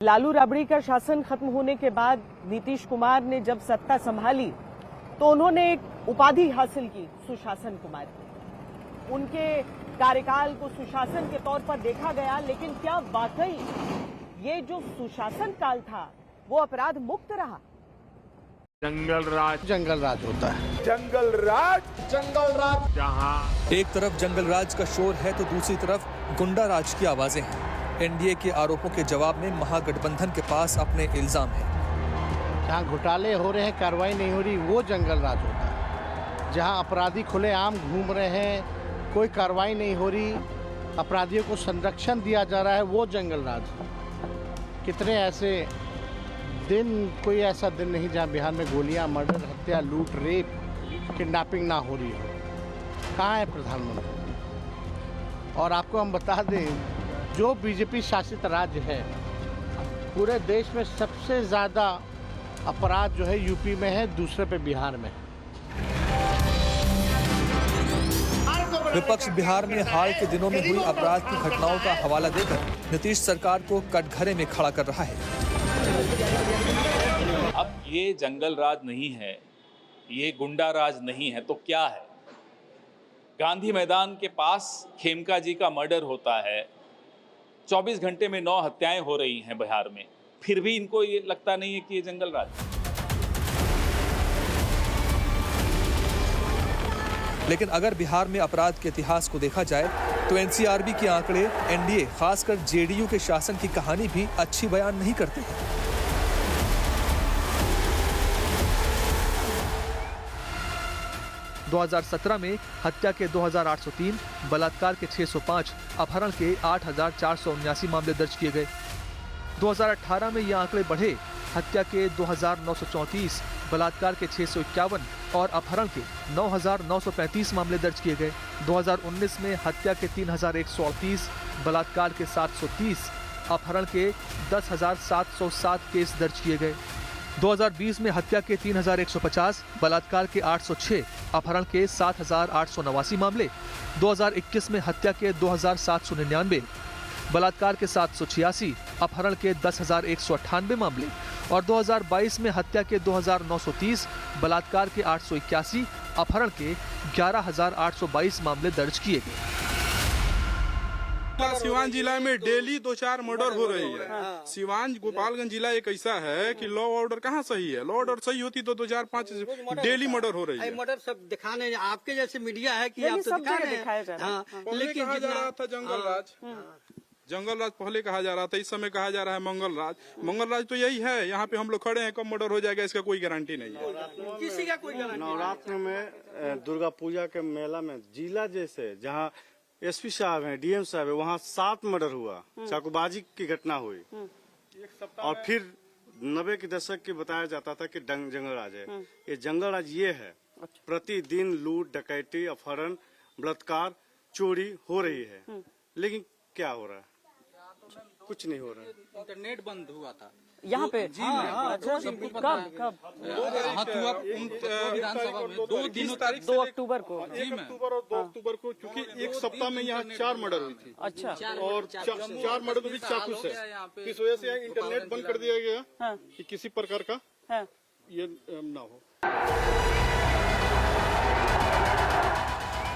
लालू राबड़ी का शासन खत्म होने के बाद नीतीश कुमार ने जब सत्ता संभाली तो उन्होंने एक उपाधि हासिल की, सुशासन कुमार की। उनके कार्यकाल को सुशासन के तौर पर देखा गया, लेकिन क्या वाकई ये जो सुशासन काल था वो अपराध मुक्त रहा? जंगल राज होता है। जंगल राज जहां एक तरफ जंगल राज का शोर है तो दूसरी तरफ गुंडा राज की आवाजें हैं। एनडीए के आरोपों के जवाब में महागठबंधन के पास अपने इल्जाम हैं। जहाँ घोटाले हो रहे हैं, कार्रवाई नहीं हो रही, वो जंगल राज होता है। जहाँ अपराधी खुलेआम घूम रहे हैं, कोई कार्रवाई नहीं हो रही, अपराधियों को संरक्षण दिया जा रहा है, वो जंगल राज। कितने ऐसे दिन, कोई ऐसा दिन नहीं जहाँ बिहार में गोलियां, मर्डर, हत्या, लूट, रेप, किडनैपिंग ना हो रही हो। कहाँ है प्रधानमंत्री? और आपको हम बता दें, जो बीजेपी शासित राज्य है, पूरे देश में सबसे ज़्यादा अपराध जो है यूपी में है, दूसरे पे बिहार में। विपक्ष बिहार में हाल के दिनों में हुई अपराध की घटनाओं का हवाला देकर नीतीश सरकार को कटघरे में खड़ा कर रहा है। अब ये जंगल राज नहीं है, ये गुंडा राज नहीं है, तो क्या है? गांधी मैदान के पास खेमका जी का मर्डर होता है, 24 घंटे में 9 हत्याएं हो रही हैं बिहार में, फिर भी इनको ये लगता नहीं है कि ये जंगल राज। लेकिन अगर बिहार में अपराध के इतिहास को देखा जाए तो एनसीआरबी के आंकड़े एनडीए, खासकर जेडीयू के शासन की कहानी भी अच्छी बयान नहीं करते। 2017 में हत्या के 2803, बलात्कार के 605, अपहरण के 8479 मामले दर्ज किए गए। 2018 में ये आंकड़े बढ़े, हत्या के 2934, बलात्कार के 651 और अपहरण के 9935 मामले दर्ज किए गए। 2019 में हत्या के 3138, बलात्कार के 730, अपहरण के 10,707 केस दर्ज किए गए। 2020 में हत्या के 3150, बलात्कार के 806, अपहरण के 7889 मामले। 2021 में हत्या के 2799, बलात्कार के 786, अपहरण के 10,198 मामले और 2022 में हत्या के 2930, बलात्कार के 881, अपहरण के 11,822 मामले दर्ज किए गए। सिवान जिला में डेली 2-4 मर्डर हो रही है। सिवान गोपालगंज जिला एक ऐसा है कि लॉ ऑर्डर कहाँ सही है? लॉ ऑर्डर सही होती तो 2-4-5 डेली मर्डर हो रही है। मर्डर सब दिखाने, आपके जैसे मीडिया है कि आप तो दिखाया जा रहा है। लेकिन कहा जा रहा था जंगल राज, जंगल राज पहले कहा जा रहा था, इस समय कहा जा रहा है मंगल राज। मंगल राज तो यही है, यहाँ पे हम लोग खड़े हैं, कब मर्डर हो जाएगा इसका कोई गारंटी नहीं है। किसी का कोई गारंटी। नवरात्र में दुर्गा पूजा के मेला में जिला जैसे जहाँ एसपी साहब हैं, डीएम साहब है, वहाँ 7 मर्डर हुआ, चाकूबाजी की घटना हुई। और फिर 90 के दशक के बताया जाता था कि जंगल राज है। ये जंगल राज ये है, प्रतिदिन लूट, डकैती, अपहरण, बलात्कार, चोरी हो रही है। लेकिन क्या हो रहा है? कुछ नहीं हो रहा है। इंटरनेट बंद हुआ था यहाँ पे। जी कब विधानसभा में 2 अक्टूबर को, 1 अक्टूबर और 2 अक्टूबर को, क्योंकि एक सप्ताह में यहाँ 4 मर्डर हुई थी। अच्छा। और 4 मर्डर भी चाकू से, इस वजह से इंटरनेट बंद कर दिया गया कि किसी प्रकार का ये ना हो।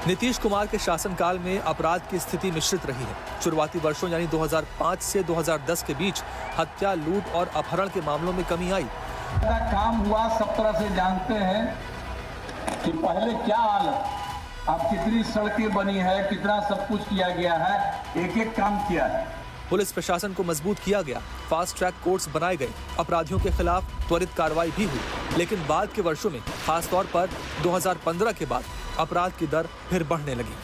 नीतीश कुमार के शासनकाल में अपराध की स्थिति मिश्रित रही है। शुरुआती वर्षों यानी 2005 से 2010 के बीच हत्या, लूट और अपहरण के मामलों में कमी आई। काम हुआ, सब तरह से जानते हैं कि पहले क्या हालत, अब कितनी सड़कें बनी है, कितना सब कुछ किया गया है, एक एक काम किया है। पुलिस प्रशासन को मजबूत किया गया, फास्ट ट्रैक कोर्ट्स बनाए गए, अपराधियों के खिलाफ त्वरित कार्रवाई भी हुई। लेकिन बाद के वर्षों में, खासतौर पर 2015 के बाद, अपराध की दर फिर बढ़ने लगी।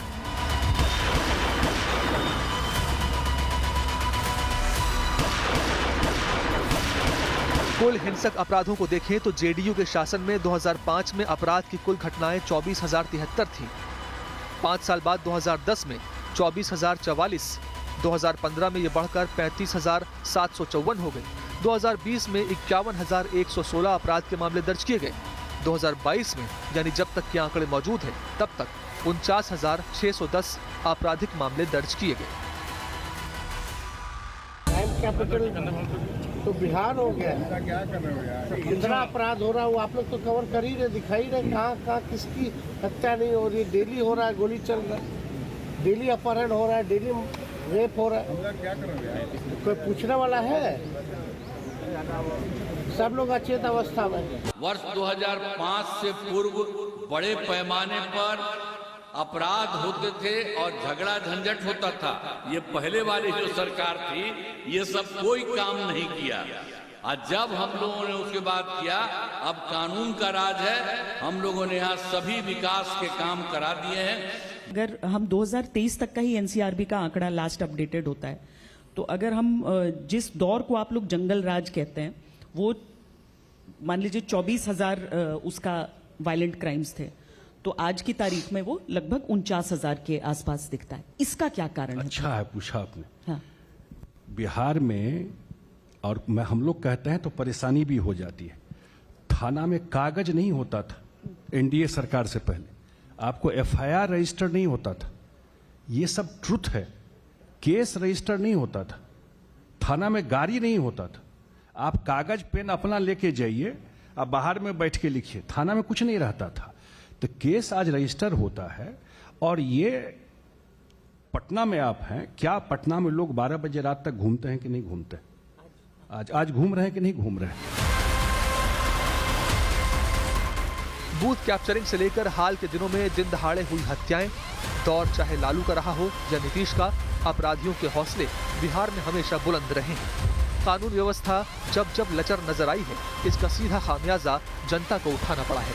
कुल हिंसक अपराधों को देखें तो जेडीयू के शासन में 2005 में अपराध की कुल घटनाएं 24,073 थीं। 5 साल बाद 2010 में 24,044, 2015 में ये बढ़कर 35,754 हो गए। 2020 में 51,116 अपराध के मामले दर्ज किए गए। 2022 में, यानी जब तक के आंकड़े मौजूद हैं, तब तक 49,610 आपराधिक मामले दर्ज किए गए। कैपिटल तो बिहार हो गया है। क्या कर रहे हो यार? कितना अपराध हो रहा है वो आप लोग तो कवर कर ही रहे, दिखाई रहे कहाँ कहाँ किसकी हत्या नहीं हो रही है। डेली हो रहा है, गोली चल रहा है, डेली अपहरण हो रहा है, डेली रेप हो रहा है। क्या कर रहे हो यार? कोई पूछने वाला है? सब लोग अचेत अवस्था में। वर्ष 2005 से पूर्व बड़े पैमाने पर अपराध होते थे और झगड़ा झंझट होता था। ये पहले वाली जो सरकार थी ये सब कोई काम नहीं किया। और जब हम लोगों ने उसके बाद किया, अब कानून का राज है। हम लोगों ने यहाँ सभी विकास के काम करा दिए हैं। अगर हम 2023 तक का ही एनसीआरबी का आंकड़ा लास्ट अपडेटेड होता है, तो अगर हम जिस दौर को आप लोग जंगल राज कहते हैं वो मान लीजिए 24,000 उसका वायलेंट क्राइम्स थे, तो आज की तारीख में वो लगभग 49,000 के आसपास दिखता है। इसका क्या कारण है? अच्छा है पूछा आपने। हाँ। बिहार में और हम लोग कहते हैं तो परेशानी भी हो जाती है। थाना में कागज नहीं होता था एनडीए सरकार से पहले, आपको एफआईआर रजिस्टर नहीं होता था। ये सब ट्रुथ है। केस रजिस्टर नहीं होता था, थाना में गाड़ी नहीं होता था। आप कागज पेन अपना लेके जाइए, आप बाहर में बैठ के लिखिए, थाना में कुछ नहीं रहता था। तो केस आज रजिस्टर होता है। और ये पटना में आप हैं, क्या पटना में लोग 12 बजे रात तक घूमते हैं कि नहीं घूमते? आज घूम रहे हैं कि नहीं घूम रहे हैं? बूथ कैप्चरिंग से लेकर हाल के दिनों में दिन दहाड़े हुई हत्याएं, दौर चाहे लालू का रहा हो या नीतीश का, अपराधियों के हौसले बिहार में हमेशा बुलंद रहे हैं। कानून व्यवस्था जब जब लचर नजर आई है, इसका सीधा खामियाजा जनता को उठाना पड़ा है।